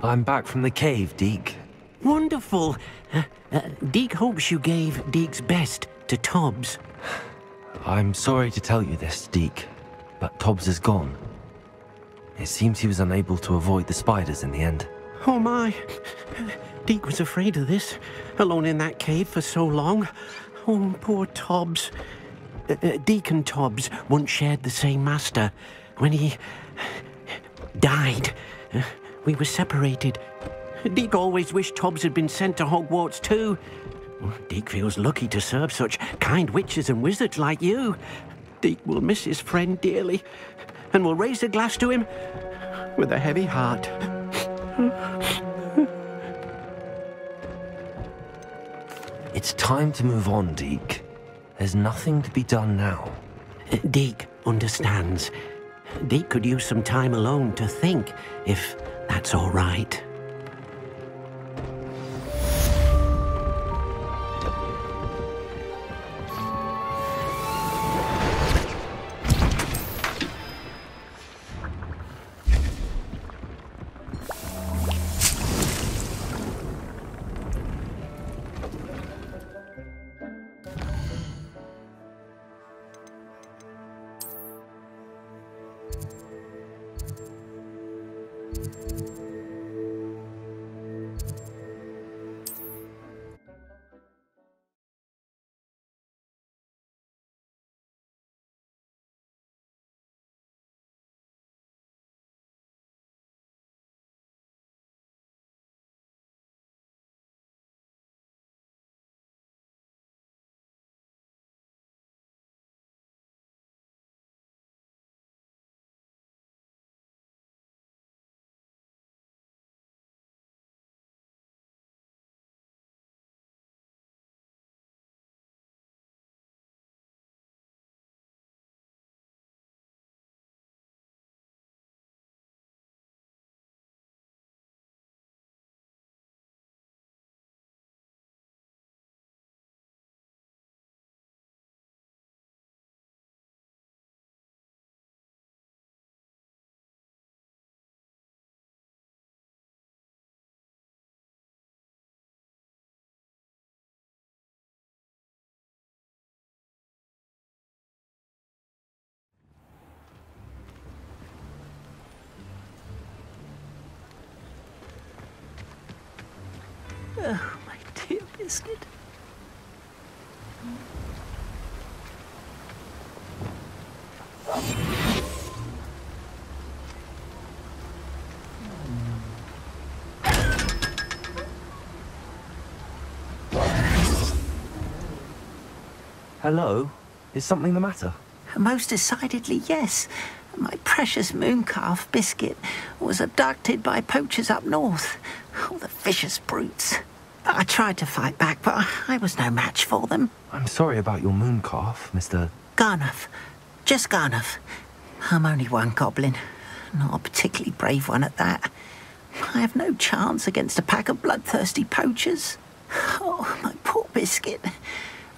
I'm back from the cave, Deke. Wonderful. Deke hopes you gave Deke's best to Tobbs. I'm sorry to tell you this, Deke, but Tobbs is gone. It seems he was unable to avoid the spiders in the end. Oh my. Deke was afraid of this, alone in that cave for so long. Oh, poor Tobbs. Deke and Tobbs once shared the same master. When he died, we were separated. Deke always wished Tobbs had been sent to Hogwarts too. Deke feels lucky to serve such kind witches and wizards like you. Deke will miss his friend dearly, and will raise a glass to him with a heavy heart. It's time to move on, Deke. There's nothing to be done now. Deke understands. Deke could use some time alone to think, if that's all right. Oh, my dear Biscuit. Hello? Is something the matter? Most decidedly, yes. My precious mooncalf, Biscuit, was abducted by poachers up north. Oh, the vicious brutes. I tried to fight back, but I was no match for them. I'm sorry about your mooncalf, Mr. Garnuff. Just Garnuff. I'm only one goblin. Not a particularly brave one at that. I have no chance against a pack of bloodthirsty poachers. Oh, my poor Biscuit.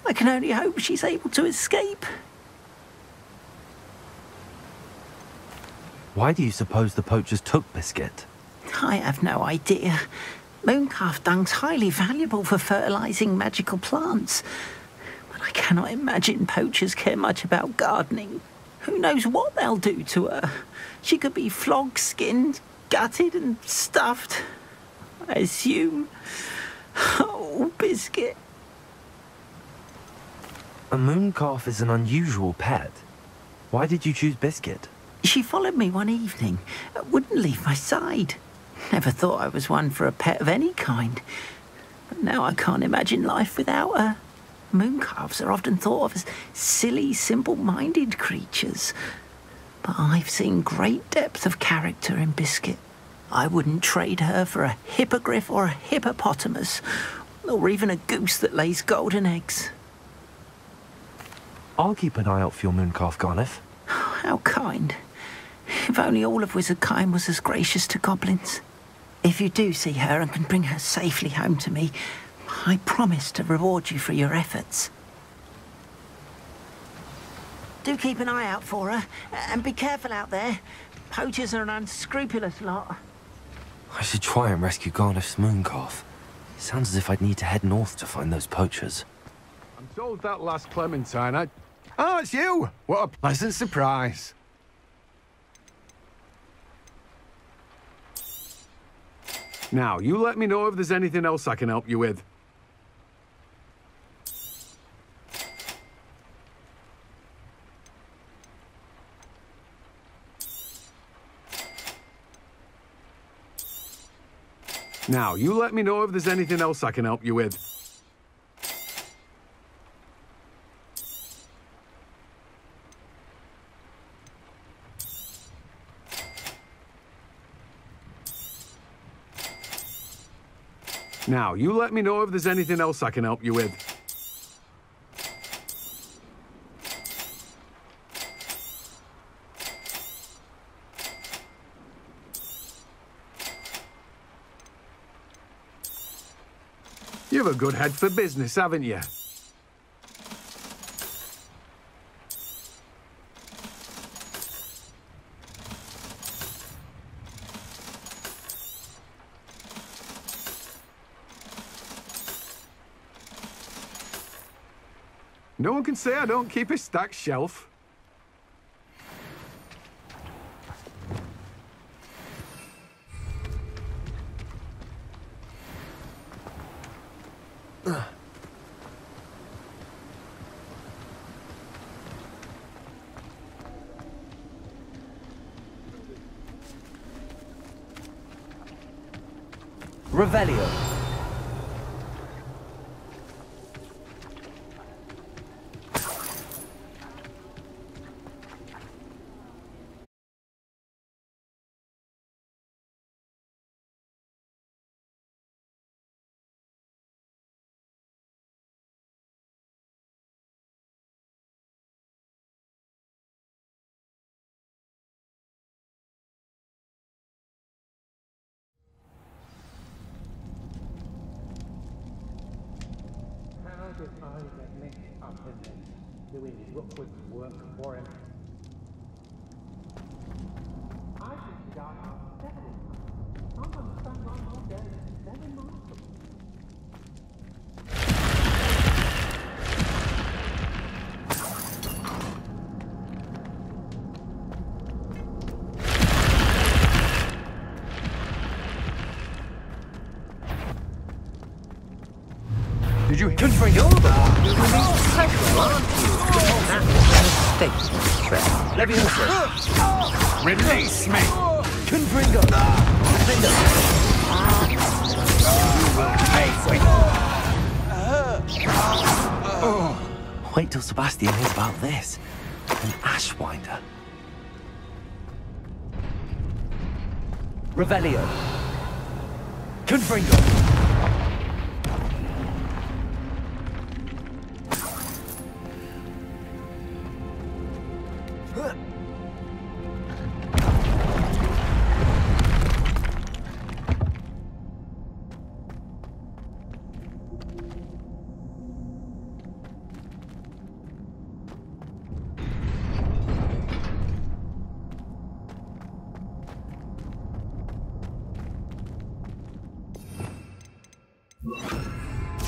I can only hope she's able to escape. Why do you suppose the poachers took Biscuit? I have no idea. Mooncalf dung's highly valuable for fertilising magical plants. But I cannot imagine poachers care much about gardening. Who knows what they'll do to her? She could be flogged, skinned, gutted and stuffed. I assume. Oh, Biscuit. A mooncalf is an unusual pet. Why did you choose Biscuit? She followed me one evening, wouldn't leave my side. Never thought I was one for a pet of any kind. But now I can't imagine life without her. Mooncalves are often thought of as silly, simple-minded creatures. But I've seen great depth of character in Biscuit. I wouldn't trade her for a hippogriff or a hippopotamus, or even a goose that lays golden eggs. I'll keep an eye out for your mooncalf, Garnuff. How kind. If only all of Wizardkind was as gracious to goblins. If you do see her and can bring her safely home to me, I promise to reward you for your efforts. Do keep an eye out for her, and be careful out there. Poachers are an unscrupulous lot. I should try and rescue Garniff's mooncalf. Sounds as if I'd need to head north to find those poachers. I'm told that last Clementine, Oh, it's you! What a pleasant surprise. Now, you let me know if there's anything else I can help you with. Now, you let me know if there's anything else I can help you with. Now, you let me know if there's anything else I can help you with. You have a good head for business, haven't you? No one can say I don't keep a stacked shelf. Revelio. How did I get mixed up in this, doing Rookwood's work for him? I should start out dead. I don't understand why I'm not dead. It's very remarkable. Did you Confront your release me? Confringo! Wait till Sebastian hears about this. An ashwinder. Revelio! Confringo!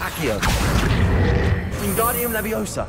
Accio. Wingardium Leviosa.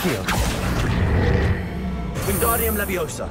Accio. Wingardium Leviosa.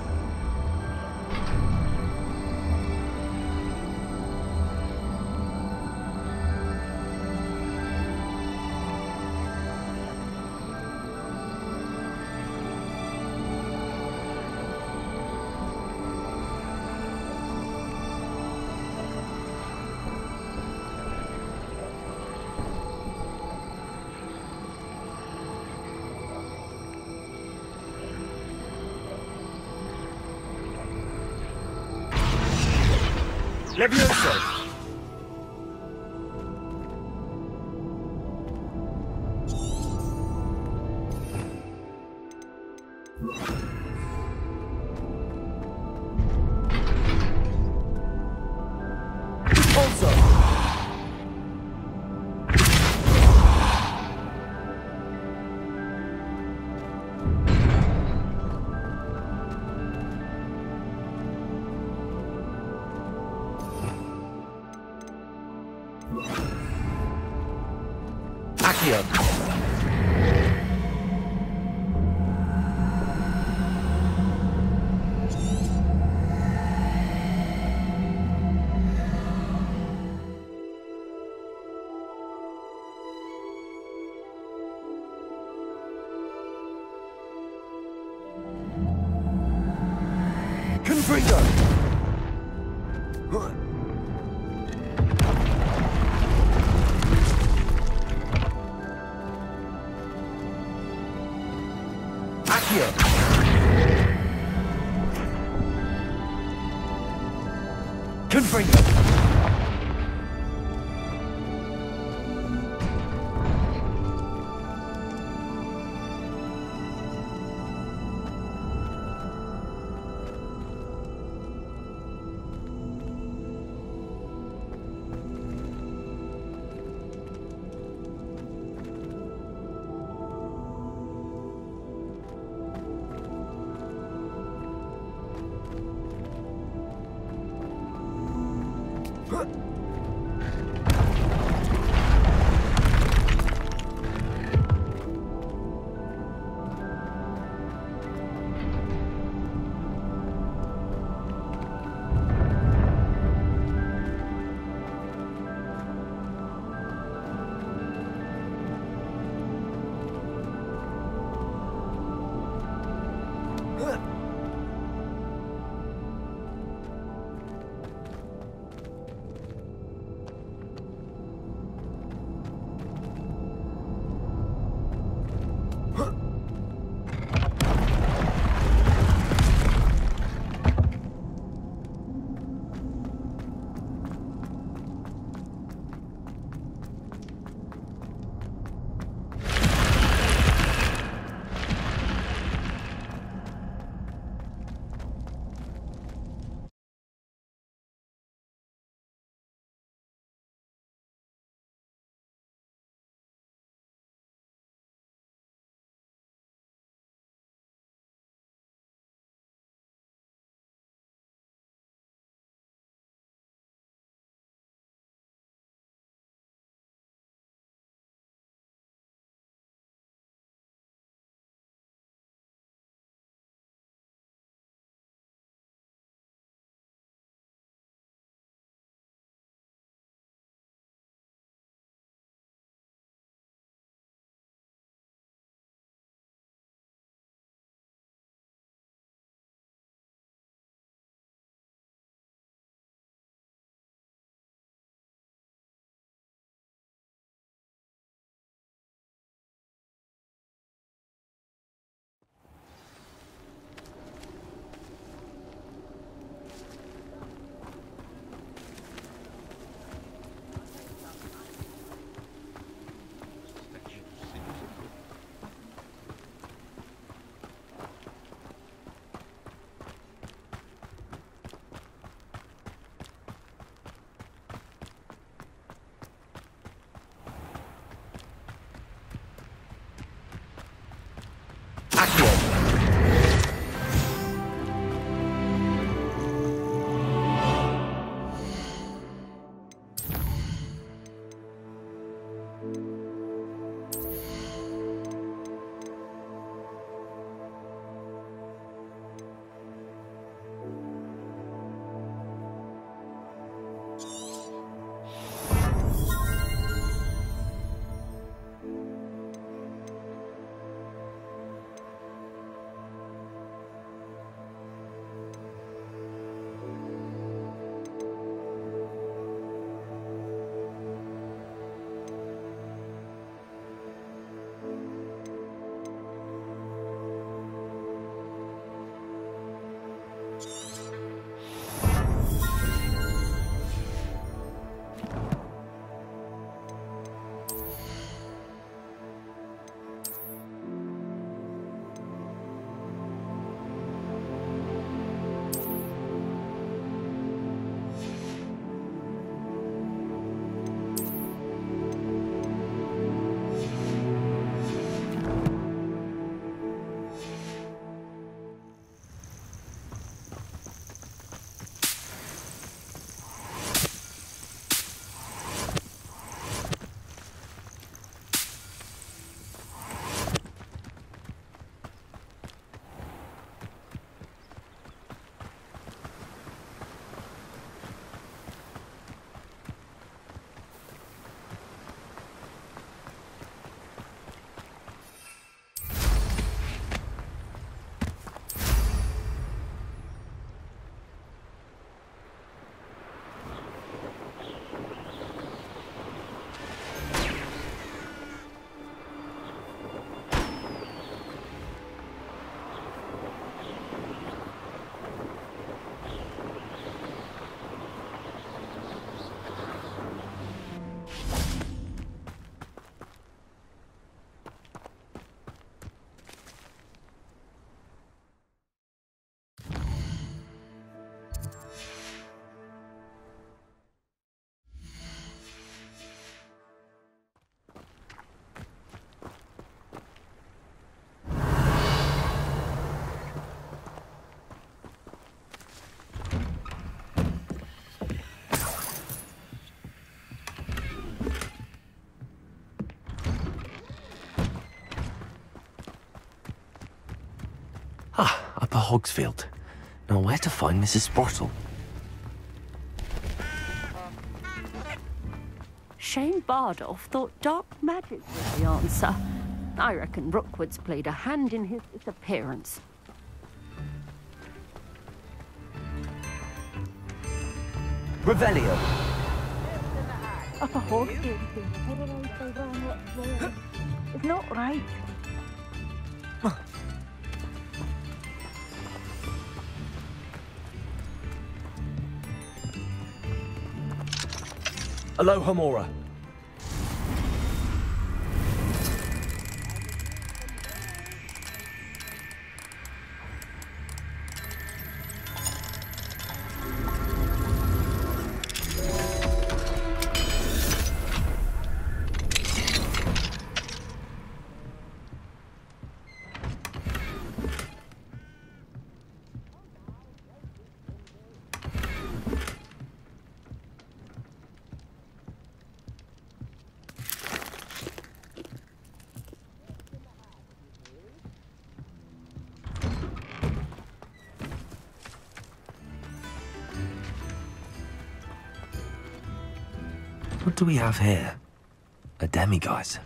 Levioso! Also! Accio. Confringo. Accio. Confringo. for Hogsfield. Now where to find Mrs. Sprottle? Shane Bardolph thought dark magic was the answer. I reckon Rookwood's played a hand in his disappearance. Revelio. It's not right. Aloha Mora. What do we have here? A demiguise.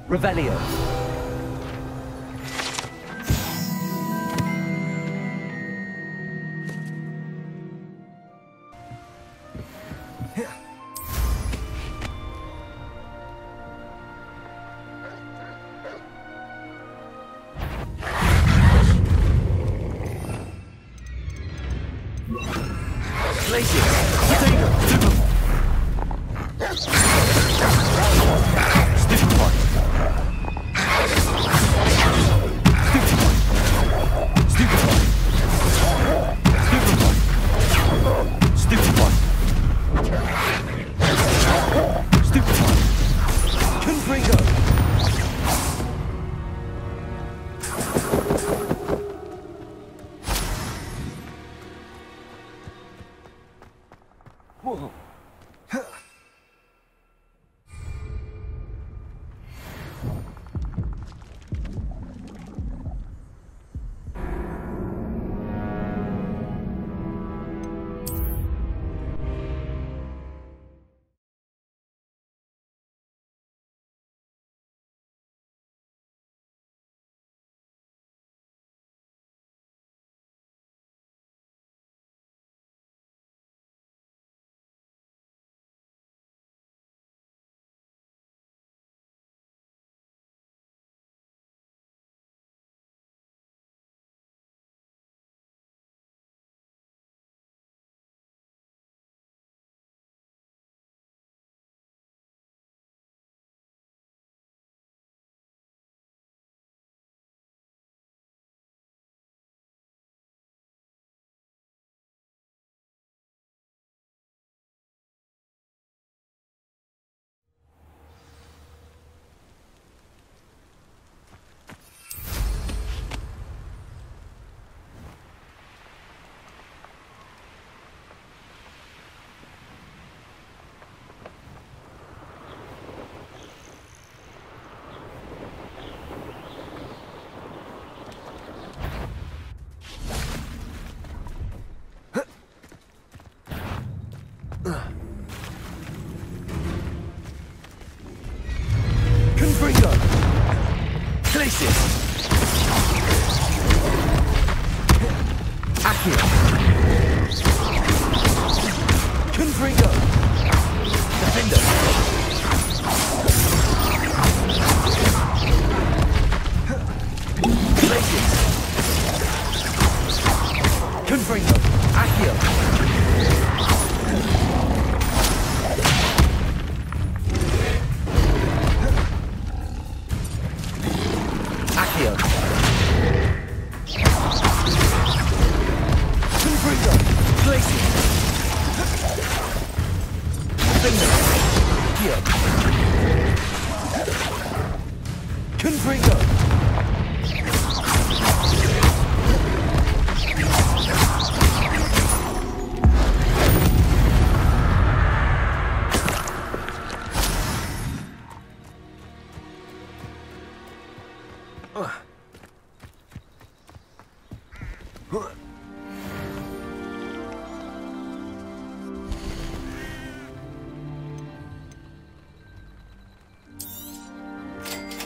Revelio.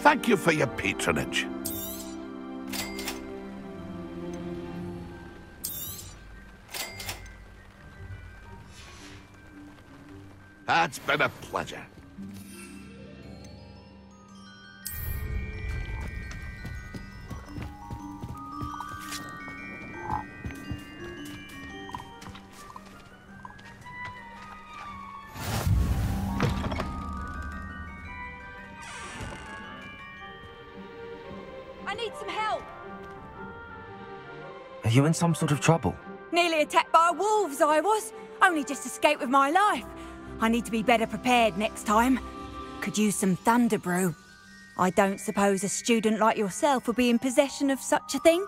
Thank you for your patronage. It's been a pleasure. I need some help. Are you in some sort of trouble? Nearly attacked by wolves, I was. Only just escaped with my life. I need to be better prepared next time. Could use some thunder brew. I don't suppose a student like yourself will be in possession of such a thing?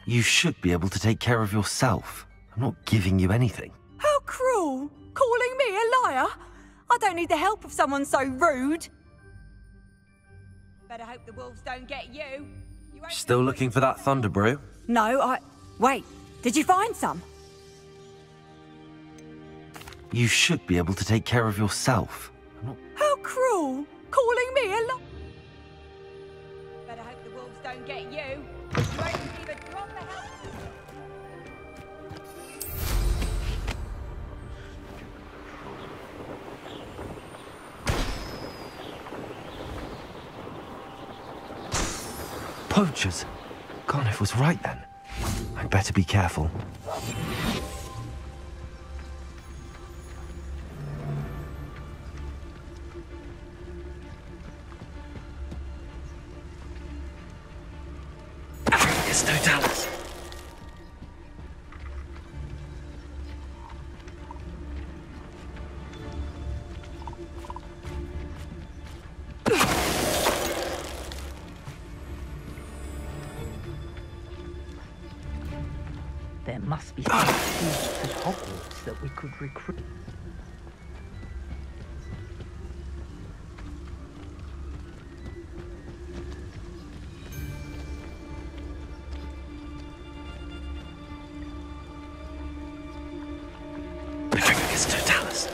You should be able to take care of yourself. I'm not giving you anything. How cruel! Calling me a liar? I don't need the help of someone so rude. Better hope the wolves don't get you. Still looking for that thunder brew? No, Wait, did you find some? You should be able to take care of yourself. How cruel! Calling me a liar. Better hope the wolves don't get you. You won't receive a drop of help. Poachers? Garniff was right then. I'd better be careful. It's no Dallas. There must be some students at Hogwarts that we could recruit. It's no Dallas.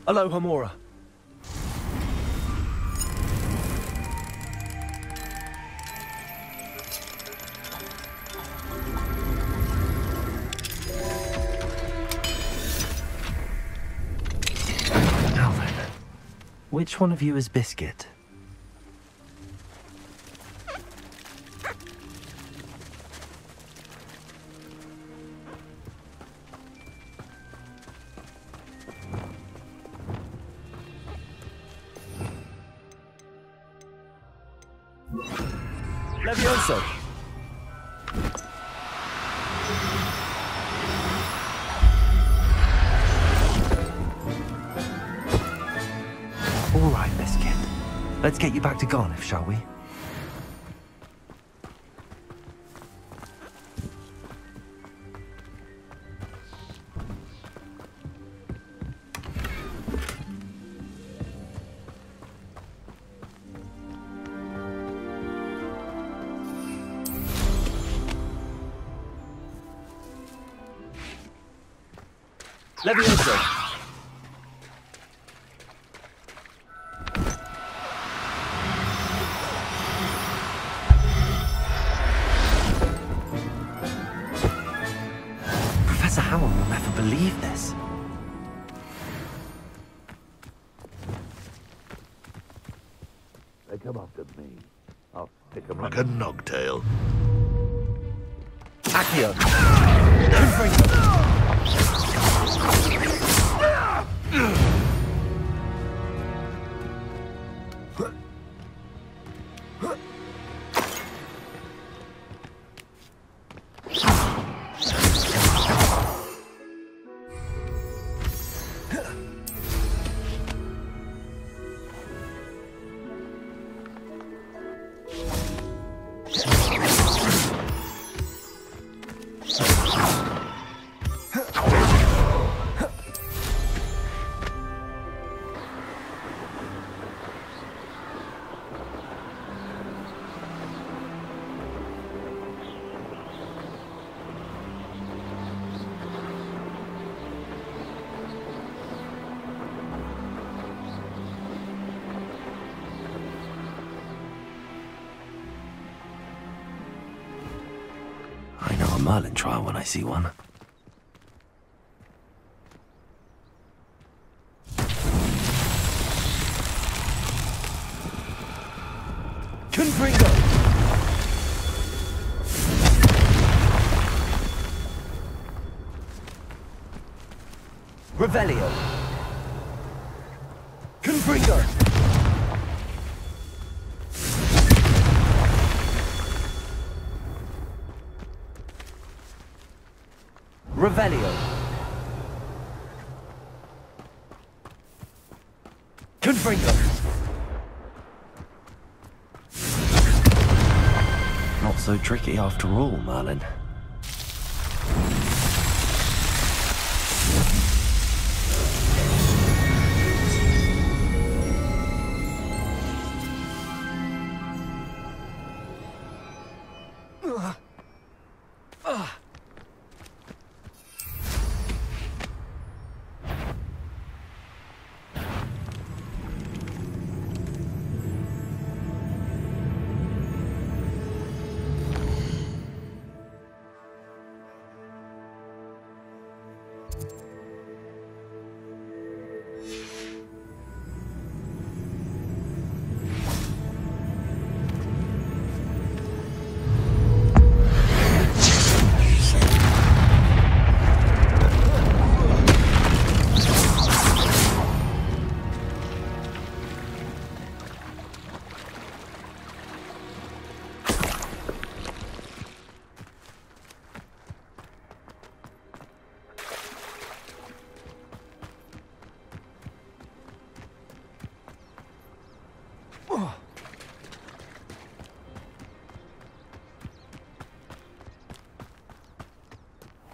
Hello, Homora. Now then, which one of you is Biscuit? Levioso. All right, Biscuit. Let's get you back to Garniff, shall we? Levioso. Professor Howell will never believe this. They come after me. I'll stick them like a nogtail. Accio. Merlin trial when I see one. Confringo! Revelio! Confringo! Revelio! Confringo! Not so tricky after all, Merlin.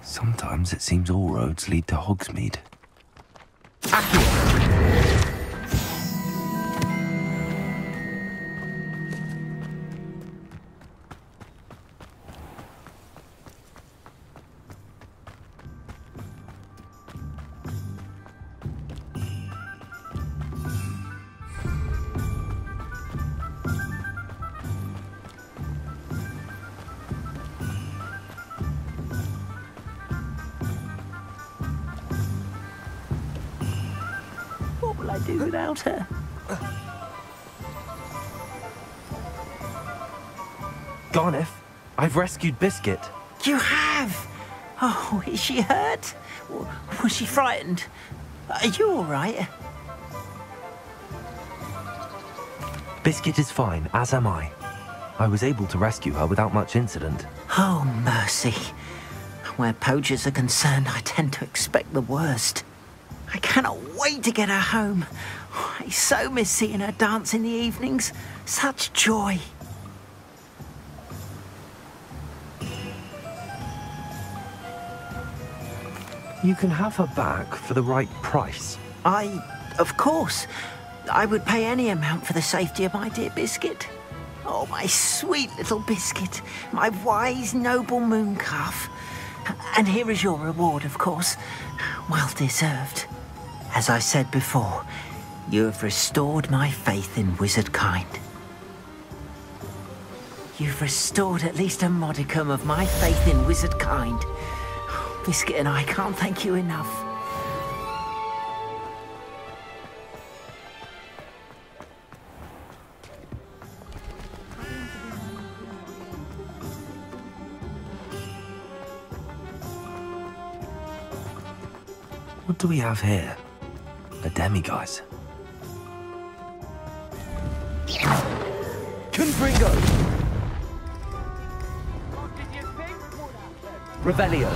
Sometimes it seems all roads lead to Hogsmeade. What will I do without her? Garneth, I've rescued Biscuit. You have? Oh, is she hurt? Was she frightened? Are you all right? Biscuit is fine, as am I. I was able to rescue her without much incident. Oh, mercy. Where poachers are concerned, I tend to expect the worst. I cannot wait to get her home. I so miss seeing her dance in the evenings. Such joy. You can have her back for the right price. Of course, I would pay any amount for the safety of my dear Biscuit. Oh, my sweet little Biscuit, my wise, noble moon calf. And here is your reward, of course. Well deserved. As I said before, you have restored my faith in wizard kind. You've restored at least a modicum of my faith in wizard kind. Biscuit and I can't thank you enough. What do we have here? A demiguise. Confringo! Revelio!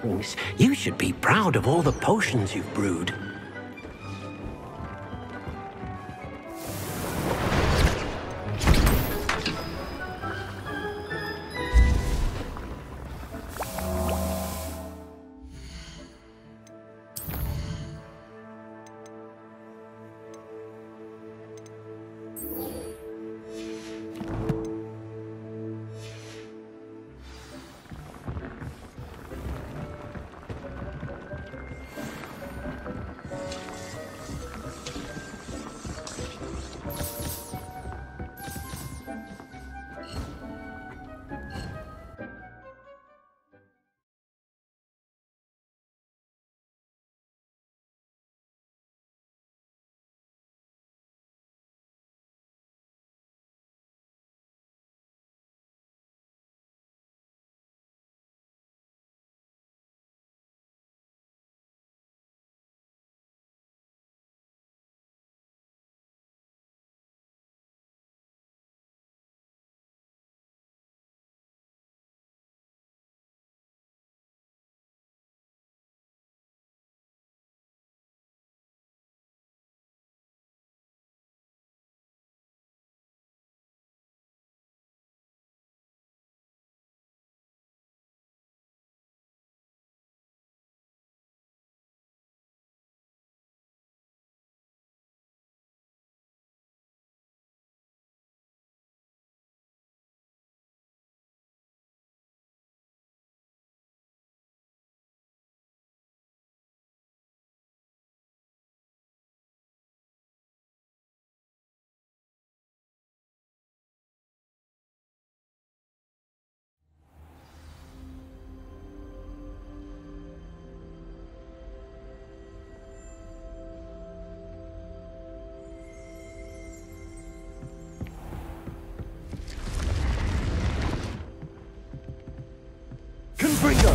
darlings. You should be proud of all the potions you've brewed. Confringo!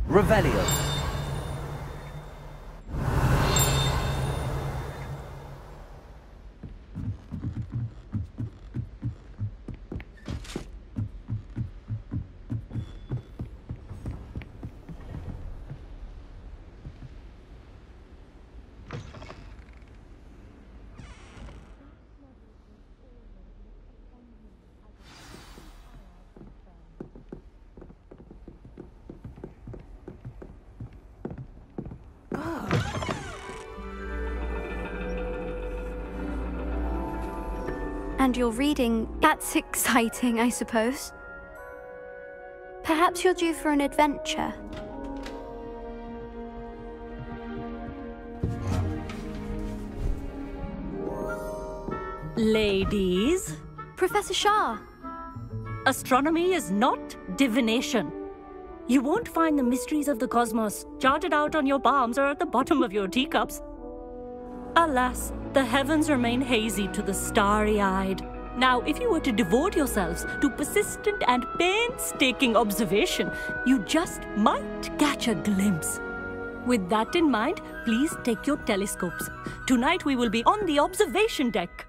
Revelio. And you're reading. That's exciting, I suppose. Perhaps you're due for an adventure. Ladies, Professor Shah. astronomy is not divination. You won't find the mysteries of the cosmos charted out on your palms or at the bottom of your teacups. Alas, the heavens remain hazy to the starry-eyed. Now, if you were to devote yourselves to persistent and painstaking observation, you just might catch a glimpse. With that in mind, please take your telescopes. Tonight we will be on the observation deck.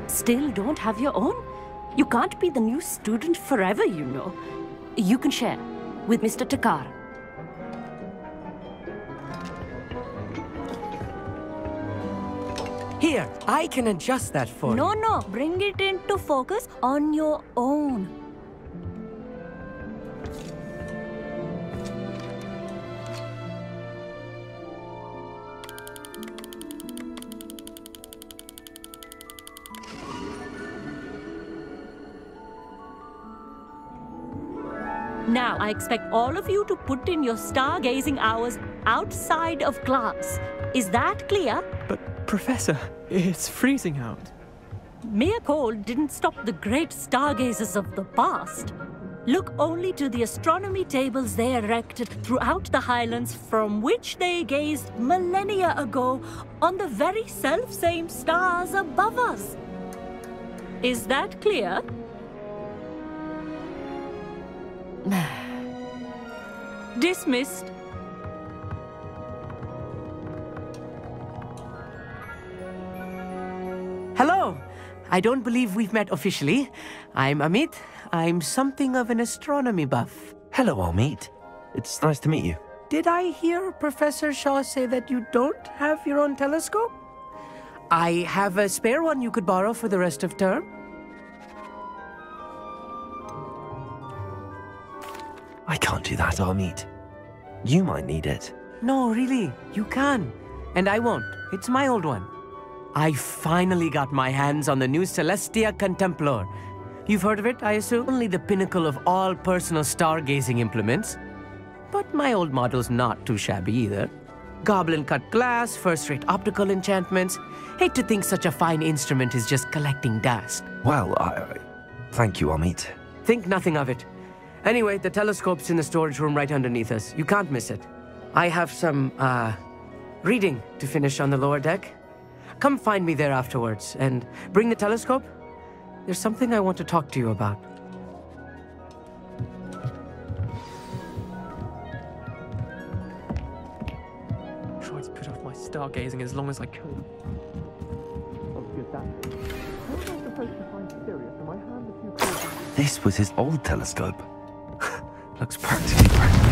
Still don't have your own? You can't be the new student forever, you know. You can share with Mr. Takar. Here, I can adjust that for you. No, bring it into focus on your own. Now, I expect all of you to put in your stargazing hours outside of class. Is that clear? But, Professor, it's freezing out. Mere cold didn't stop the great stargazers of the past. Look only to the astronomy tables they erected throughout the highlands from which they gazed millennia ago on the very self-same stars above us. Is that clear? Dismissed. Hello. I don't believe we've met officially. I'm Amit. I'm something of an astronomy buff. Hello, Amit. It's nice to meet you. Did I hear Professor Shaw say that you don't have your own telescope? I have a spare one you could borrow for the rest of term. I can't do that, Amit. You might need it. No, really, you can. And I won't. It's my old one. I finally got my hands on the new Celestia Contemplar. You've heard of it, I assume? Only the pinnacle of all personal stargazing implements. But my old model's not too shabby either. Goblin-cut glass, first-rate optical enchantments. Hate to think such a fine instrument is just collecting dust. Well, thank you, Amit. Think nothing of it. Anyway, the telescope's in the storage room right underneath us. You can't miss it. I have some, reading to finish on the lower deck. Come find me there afterwards, and bring the telescope. There's something I want to talk to you about. Tried to put off my stargazing as long as I could. How was I supposed to find Sirius in my hand a few quarters? This was his old telescope. Looks practically brand new.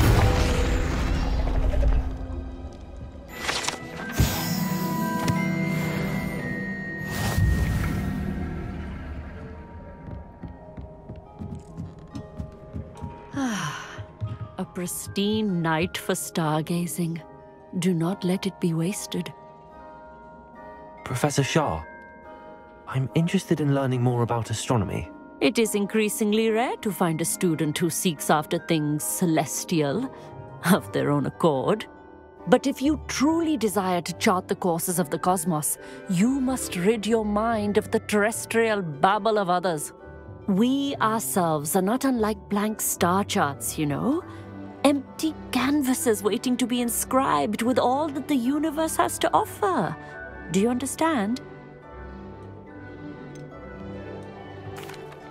A pristine night for stargazing. Do not let it be wasted. Professor Shah, I'm interested in learning more about astronomy. It is increasingly rare to find a student who seeks after things celestial, of their own accord. But if you truly desire to chart the courses of the cosmos, you must rid your mind of the terrestrial babble of others. We ourselves are not unlike blank star charts, you know. Empty canvases waiting to be inscribed with all that the universe has to offer. Do you understand?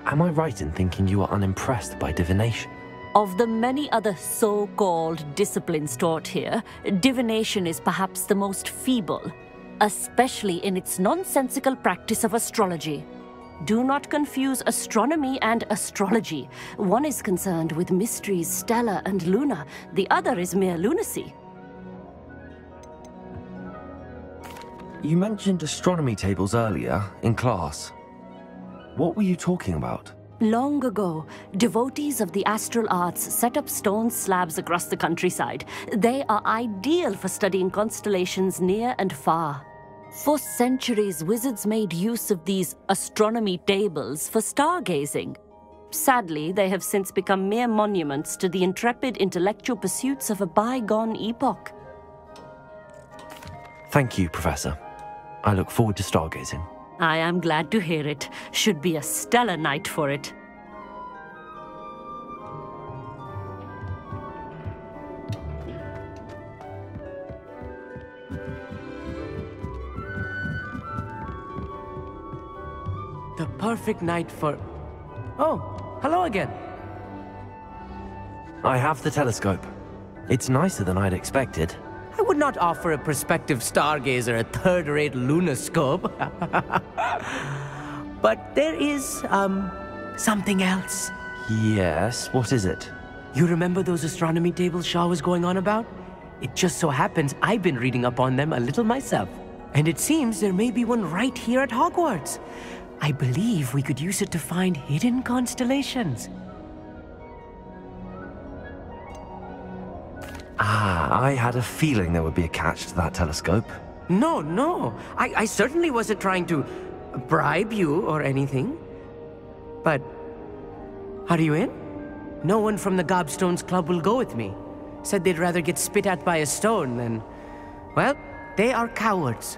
Am I right in thinking you are unimpressed by divination? Of the many other so-called disciplines taught here, divination is perhaps the most feeble, especially in its nonsensical practice of astrology. Do not confuse astronomy and astrology. One is concerned with mysteries stellar and lunar, the other is mere lunacy. You mentioned astronomy tables earlier, in class. What were you talking about? Long ago, devotees of the astral arts set up stone slabs across the countryside. They are ideal for studying constellations near and far. For centuries, wizards made use of these astronomy tables for stargazing. Sadly, they have since become mere monuments to the intrepid intellectual pursuits of a bygone epoch. Thank you, Professor. I look forward to stargazing. I am glad to hear it. Should be a stellar night for it. The perfect night for... Oh, hello again. I have the telescope. It's nicer than I'd expected. I would not offer a prospective stargazer a third-rate lunoscope. But there is, something else. Yes, what is it? You remember those astronomy tables Shaw was going on about? It just so happens I've been reading up on them a little myself. And it seems there may be one right here at Hogwarts. I believe we could use it to find hidden constellations. I had a feeling there would be a catch to that telescope. No. I certainly wasn't trying to bribe you or anything. But, are you in? No one from the Gobstones Club will go with me. Said they'd rather get spit at by a stone than... Well, they are cowards.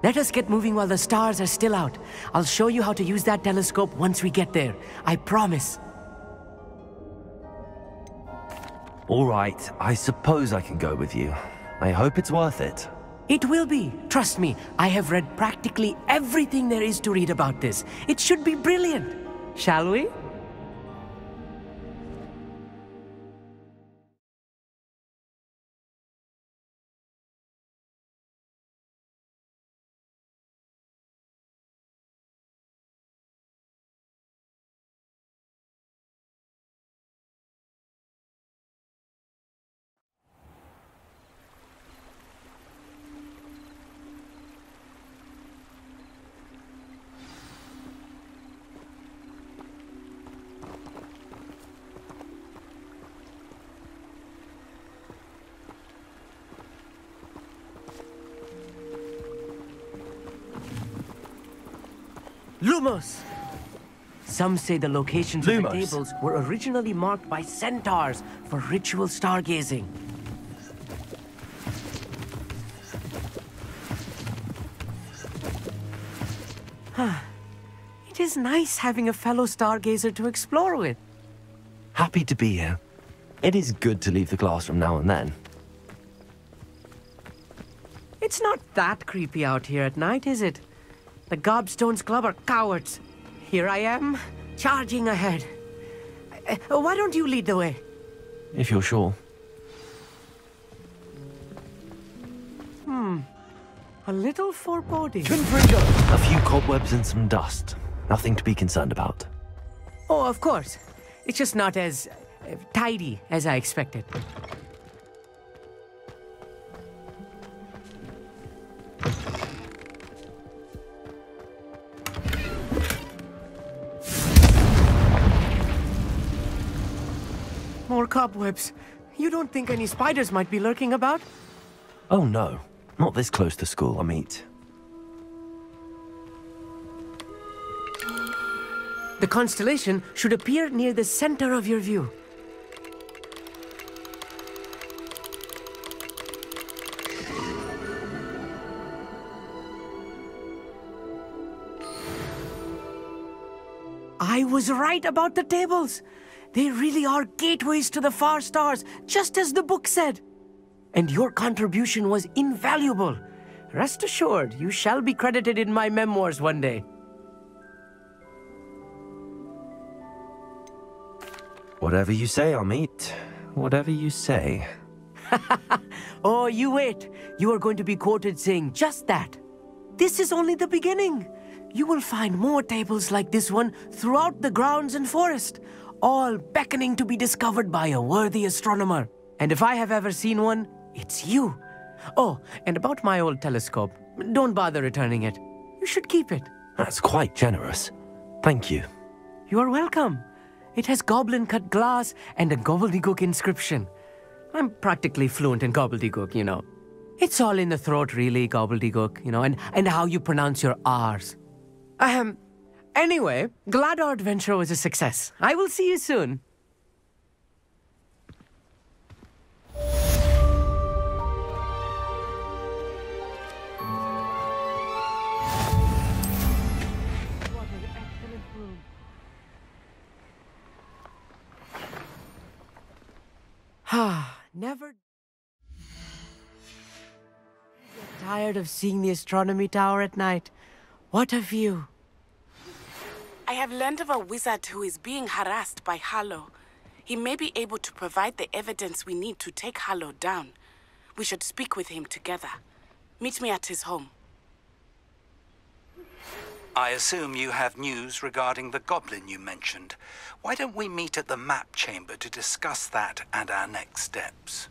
Let us get moving while the stars are still out. I'll show you how to use that telescope once we get there. I promise. All right, I suppose I can go with you. I hope it's worth it. It will be. Trust me, I have read practically everything there is to read about this. It should be brilliant. Shall we? Lumos! Some say the locations of the tables were originally marked by centaurs for ritual stargazing. It is nice having a fellow stargazer to explore with. Happy to be here. It is good to leave the classroom now and then. It's not that creepy out here at night, is it? The Gobstones Club are cowards. Here I am, charging ahead. Why don't you lead the way? If you're sure. A little foreboding. A few cobwebs and some dust. Nothing to be concerned about. Oh, of course. It's just not as tidy as I expected. More cobwebs. You don't think any spiders might be lurking about? Oh no, not this close to school, Amit. The constellation should appear near the center of your view. I was right about the tables. They really are gateways to the far stars, just as the book said. And your contribution was invaluable. Rest assured, you shall be credited in my memoirs one day. Whatever you say, Amit. Whatever you say. Oh, you wait. You are going to be quoted saying just that. This is only the beginning. You will find more tables like this one throughout the grounds and forest, all beckoning to be discovered by a worthy astronomer. And if I have ever seen one, it's you. Oh, and about my old telescope, don't bother returning it. You should keep it. That's quite generous. Thank you. You are welcome. It has goblin-cut glass and a gobbledygook inscription. I'm practically fluent in gobbledygook, you know. It's all in the throat, really, gobbledygook, you know, and how you pronounce your R's. Anyway, glad our adventure was a success. I will see you soon. What an excellent room. Never get tired of seeing the astronomy tower at night. What a view. I have learned of a wizard who is being harassed by Harlow. He may be able to provide the evidence we need to take Harlow down. We should speak with him together. Meet me at his home. I assume you have news regarding the goblin you mentioned. Why don't we meet at the map chamber to discuss that and our next steps?